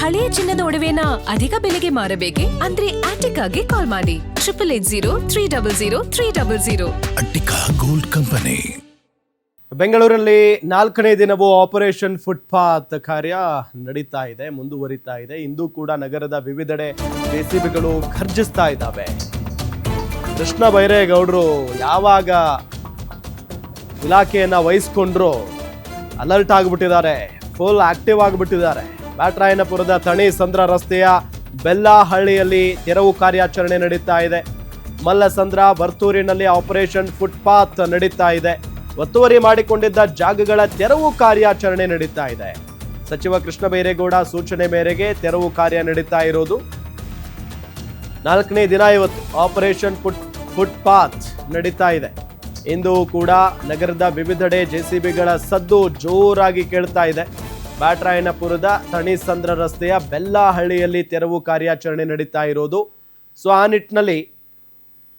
ಹಳೆಯ ಚಿನ್ನದ ಒಡವೆನ ಅಧಿಕ ಬೆಲೆಗೆ ಮಾರಬೇಕೆ ಅಂದ್ರೆ ಆಟಿಕಾಗೆ ಕಾಲ್ ಮಾಡಿ 880300 ಅಟ್ಟಿಕಾ ಗೋಲ್ಡ್ ಕಂಪನಿ. ಬೆಂಗಳೂರಲ್ಲಿ 4ನೇ ದಿನವೂ ಆಪರೇಷನ್ ಫುಟ್ಪಾತ್ ಕಾರ್ಯ ನಡೀತಾ ಇದೆ, ಮುಂದುವರಿತಾ ಇದೆ. ಇಂದು ಕೂಡ ನಗರದ ವಿವಿಧೆಡೆ ಜೆಸಿಬಿಗಳು ಘರ್ಜಿಸ್ತಾ ಇದ್ದಾವೆ. ಕೃಷ್ಣ ಬೈರೇಗೌಡರು ಯಾವಾಗ ಇಲಾಖೆಯನ್ನ ವಹಿಸ್ಕೊಂಡ್ರು ಅಲರ್ಟ್ ಆಗಿಬಿಟ್ಟಿದ್ದಾರೆ, ಫುಲ್ ಆಕ್ಟಿವ್ ಆಗಿಬಿಟ್ಟಿದ್ದಾರೆ. ಬ್ಯಾಟರಾಯನಪುರದ ತಣಿ ಸಂದ್ರ ರಸ್ತೆಯ ಬೆಲ್ಲಹಳ್ಳಿಯಲ್ಲಿ ತೆರವು ಕಾರ್ಯಾಚರಣೆ ನಡೀತಾ ಇದೆ. ಮಲ್ಲಸಂದ್ರ ವರ್ತೂರಿನಲ್ಲಿ ಆಪರೇಷನ್ ಫುಟ್ಪಾತ್ ನಡೀತಾ ಇದೆ. ಒತ್ತುವರಿ ಮಾಡಿಕೊಂಡಿದ್ದ ಜಾಗಗಳ ತೆರವು ಕಾರ್ಯಾಚರಣೆ ನಡೀತಾ ಇದೆ. ಸಚಿವ ಕೃಷ್ಣ ಬೈರೇಗೌಡ ಸೂಚನೆ ಮೇರೆಗೆ ತೆರವು ಕಾರ್ಯ ನಡೀತಾ ಇರೋದು. 4ನೇ ದಿನ ಇವತ್ತು ಆಪರೇಷನ್ ಫುಟ್ಪಾತ್ ನಡೀತಾ ಇದೆ. ಇಂದು ಕೂಡ ನಗರದ ವಿವಿಧೆಡೆ ಜೆಸಿಬಿಗಳ ಸದ್ದು ಜೋರಾಗಿ ಕೇಳ್ತಾ ಇದೆ. ಬ್ಯಾಟರಾಯನಪುರದ ತಣಿಸಂದ್ರ ರಸ್ತೆಯ ಬೆಲ್ಲಹಳ್ಳಿಯಲ್ಲಿ ತೆರವು ಕಾರ್ಯಾಚರಣೆ ನಡೀತಾ ಇರೋದು. ಸೊ ಆ ನಿಟ್ಟಿನಲ್ಲಿ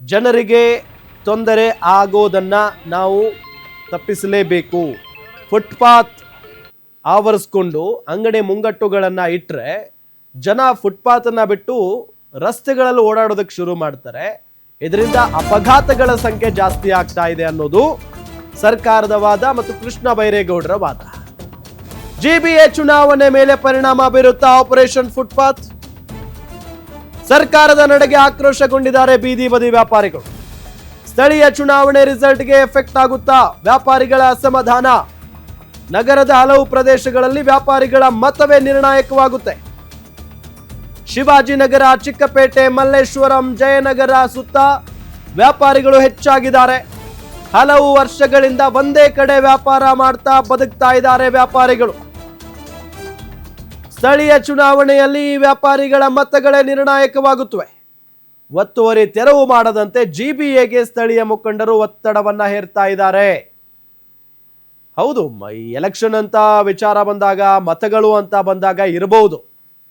ಜನರಿಗೆ ತೊಂದರೆ ಆಗೋದನ್ನ ನಾವು ತಪ್ಪಿಸಲೇಬೇಕು. ಫುಟ್ಪಾತ್ ಆವರಿಸ್ಕೊಂಡು ಅಂಗಡಿ ಮುಂಗಟ್ಟುಗಳನ್ನು ಇಟ್ಟರೆ ಜನ ಫುಟ್ಪಾತನ್ನು ಬಿಟ್ಟು ರಸ್ತೆಗಳಲ್ಲಿ ಓಡಾಡೋದಕ್ಕೆ ಶುರು ಮಾಡ್ತಾರೆ. ಇದರಿಂದ ಅಪಘಾತಗಳ ಸಂಖ್ಯೆ ಜಾಸ್ತಿ ಆಗ್ತಾ ಇದೆ ಅನ್ನೋದು ಸರ್ಕಾರದ ವಾದ ಮತ್ತು ಕೃಷ್ಣ ಬೈರೇಗೌಡರ ವಾದ. ಜಿಬಿಎ ಚುನಾವಣೆ ಮೇಲೆ ಪರಿಣಾಮ ಬೀರುತ್ತಾ ಆಪರೇಷನ್ ಫುಟ್ಪಾತ್? ಸರ್ಕಾರದ ನಡೆಗೆ ಆಕ್ರೋಶಗೊಂಡಿದ್ದಾರೆ ಬೀದಿ ಬದಿ ವ್ಯಾಪಾರಿಗಳು. ಸ್ಥಳೀಯ ಚುನಾವಣೆ ರಿಸಲ್ಟ್ಗೆ ಎಫೆಕ್ಟ್ ಆಗುತ್ತಾ ವ್ಯಾಪಾರಿಗಳ ಅಸಮಾಧಾನ? ನಗರದ ಹಲವು ಪ್ರದೇಶಗಳಲ್ಲಿ ವ್ಯಾಪಾರಿಗಳ ಮತವೇ ನಿರ್ಣಾಯಕವಾಗುತ್ತೆ. ಶಿವಾಜಿನಗರ, ಚಿಕ್ಕಪೇಟೆ, ಮಲ್ಲೇಶ್ವರಂ, ಜಯನಗರ ಸುತ್ತ ವ್ಯಾಪಾರಿಗಳು ಹೆಚ್ಚಾಗಿದ್ದಾರೆ. ಹಲವು ವರ್ಷಗಳಿಂದ ಒಂದೇ ಕಡೆ ವ್ಯಾಪಾರ ಮಾಡ್ತಾ ಬದುಕ್ತಾ ಇದ್ದಾರೆ ವ್ಯಾಪಾರಿಗಳು. ಸ್ಥಳೀಯ ಚುನಾವಣೆಯಲ್ಲಿ ವ್ಯಾಪಾರಿಗಳ ಮತಗಳೇ ನಿರ್ಣಾಯಕವಾಗುತ್ತವೆ. ಒತ್ತುವರಿ ತೆರವು ಮಾಡದಂತೆ ಜಿಬಿಎಗೆ ಸ್ಥಳೀಯ ಮುಖಂಡರು ಒತ್ತಡವನ್ನ ಹೇರ್ತಾ ಇದ್ದಾರೆ. ಹೌದು, ಎಲೆಕ್ಷನ್ ಅಂತ ವಿಚಾರ ಬಂದಾಗ, ಮತಗಳು ಅಂತ ಬಂದಾಗ ಇರಬಹುದು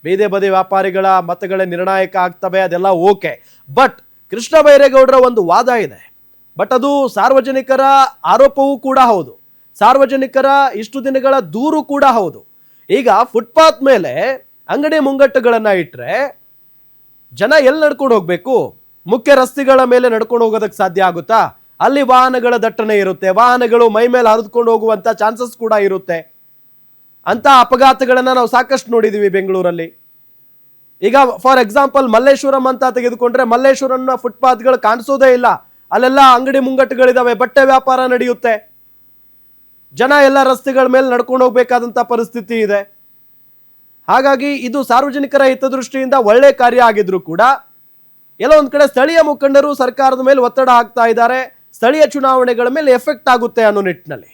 ಬೀದಿ ಬದಿ ವ್ಯಾಪಾರಿಗಳ ಮತಗಳೇ ನಿರ್ಣಾಯಕ ಆಗ್ತವೆ, ಅದೆಲ್ಲ ಓಕೆ. ಬಟ್ ಕೃಷ್ಣ ಬೈರೇಗೌಡರ ಒಂದು ವಾದ ಇದೆ. ಬಟ್ ಅದು ಸಾರ್ವಜನಿಕರ ಆರೋಪವೂ ಕೂಡ ಹೌದು, ಸಾರ್ವಜನಿಕರ ಇಷ್ಟು ದಿನಗಳ ದೂರು ಕೂಡ ಹೌದು. ಈಗ ಫುಟ್ಪಾತ್ ಮೇಲೆ ಅಂಗಡಿ ಮುಂಗಟ್ಟುಗಳನ್ನ ಇಟ್ರೆ ಜನ ಎಲ್ಲಿ ನಡ್ಕೊಂಡು ಹೋಗ್ಬೇಕು? ಮುಖ್ಯ ರಸ್ತೆಗಳ ಮೇಲೆ ನಡ್ಕೊಂಡು ಹೋಗೋದಕ್ಕೆ ಸಾಧ್ಯ ಆಗುತ್ತಾ? ಅಲ್ಲಿ ವಾಹನಗಳ ದಟ್ಟಣೆ ಇರುತ್ತೆ, ವಾಹನಗಳು ಮೈ ಮೇಲೆ ಹರಿದುಕೊಂಡು ಹೋಗುವಂತ ಚಾನ್ಸಸ್ ಕೂಡ ಇರುತ್ತೆ. ಅಂತ ಅಪಘಾತಗಳನ್ನ ನಾವು ಸಾಕಷ್ಟು ನೋಡಿದೀವಿ ಬೆಂಗಳೂರಲ್ಲಿ. ಈಗ ಫಾರ್ ಎಕ್ಸಾಂಪಲ್ ಮಲ್ಲೇಶ್ವರಂ ಅಂತ ತೆಗೆದುಕೊಂಡ್ರೆ, ಮಲ್ಲೇಶ್ವರಂನ ಫುಟ್ಪಾತ್ಗಳು ಕಾಣಿಸೋದೇ ಇಲ್ಲ. ಅಲ್ಲೆಲ್ಲ ಅಂಗಡಿ ಮುಂಗಟ್ಟುಗಳಿದಾವೆ, ಬಟ್ಟೆ ವ್ಯಾಪಾರ ನಡೆಯುತ್ತೆ. ಜನ ಎಲ್ಲ ರಸ್ತೆಗಳ ಮೇಲೆ ನಡ್ಕೊಂಡು ಹೋಗ್ಬೇಕಾದಂತ ಪರಿಸ್ಥಿತಿ ಇದೆ. ಹಾಗಾಗಿ ಇದು ಸಾರ್ವಜನಿಕರ ಹಿತದೃಷ್ಟಿಯಿಂದ ಒಳ್ಳೆ ಕಾರ್ಯ ಆಗಿದ್ರು ಕೂಡ ಎಲ್ಲೋ ಒಂದ್ ಕಡೆ ಸ್ಥಳೀಯ ಮುಖಂಡರು ಸರ್ಕಾರದ ಮೇಲೆ ಒತ್ತಡ ಹಾಕ್ತಾ ಇದ್ದಾರೆ. ಸ್ಥಳೀಯ ಚುನಾವಣೆಗಳ ಮೇಲೆ ಎಫೆಕ್ಟ್ ಆಗುತ್ತೆ ಅನ್ನೋ ನಿಟ್ಟಿನಲ್ಲಿ